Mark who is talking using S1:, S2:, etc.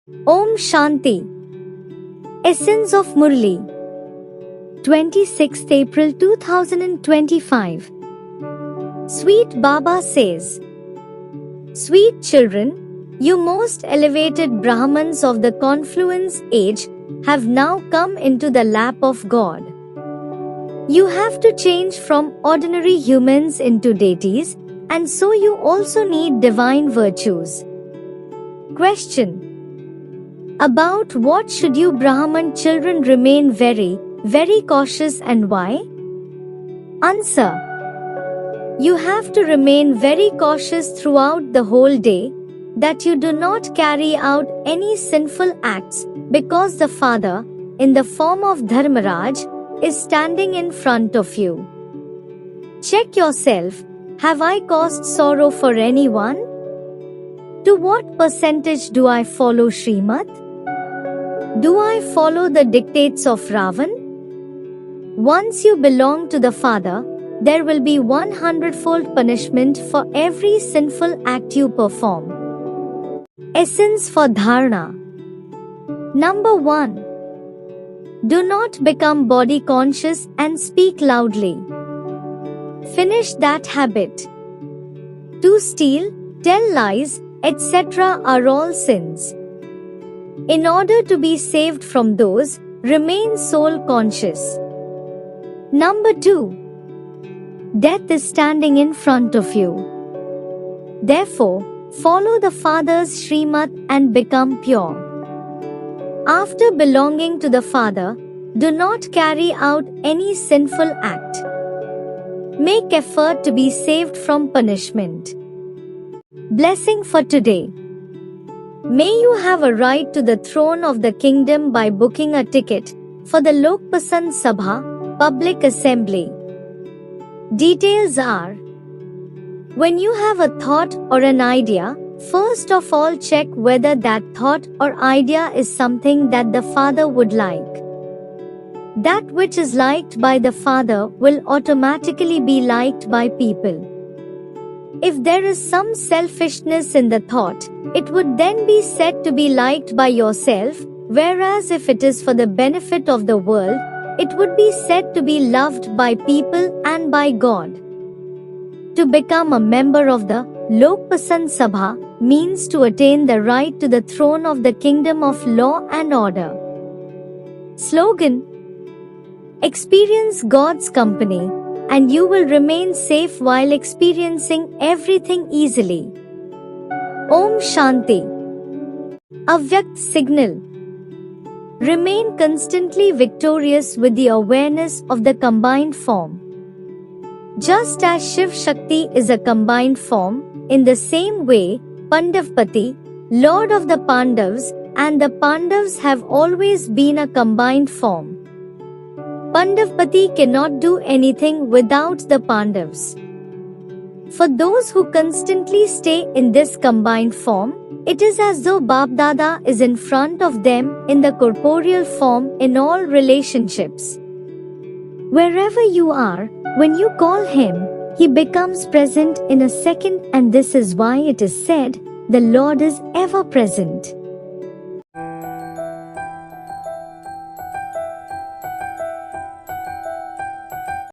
S1: Om Shanti. Essence of Murli. 26th April 2025. Sweet Baba says, Sweet children, you most elevated Brahmans of the confluence age have now come into the lap of God. You have to change from ordinary humans into deities, and so you also need divine virtues. Question. About what should you Brahman children remain very, very cautious and why? Answer. You have to remain very cautious throughout the whole day, that you do not carry out any sinful acts, because the Father, in the form of Dharmaraj, is standing in front of you. Check yourself, have I caused sorrow for anyone? To what percentage do I follow Srimad? Do I follow the dictates of Ravan? Once you belong to the Father, there will be 100-fold punishment for every sinful act you perform. Essence for Dharana. Number 1. Do not become body conscious and speak loudly. Finish that habit. To steal, tell lies, etc. are all sins. In order to be saved from those, remain soul conscious. Number 2. Death is standing in front of you. Therefore, follow the Father's Srimad and become pure. After belonging to the Father, do not carry out any sinful act. Make effort to be saved from punishment. Blessing for today. May you have a right to the throne of the kingdom by booking a ticket for the Lok Pasand Sabha, public assembly. Details are: when you have a thought or an idea, first of all check whether that thought or idea is something that the Father would like. That which is liked by the Father will automatically be liked by people. If there is some selfishness in the thought, it would then be said to be liked by yourself, whereas if it is for the benefit of the world, it would be said to be loved by people and by God. To become a member of the Lok Pasand Sabha means to attain the right to the throne of the kingdom of law and order. Slogan: Experience God's company, and you will remain safe while experiencing everything easily. Om Shanti. Avyakt signal. Remain constantly victorious with the awareness of the combined form. Just as Shiv Shakti is a combined form, in the same way, Pandavpati, Lord of the Pandavas, and the Pandavas have always been a combined form. Pandavpati cannot do anything without the Pandavas. For those who constantly stay in this combined form, it is as though Bap-Dada is in front of them in the corporeal form in all relationships. Wherever you are, when you call him, he becomes present in a second, and this is why it is said, the Lord is ever present.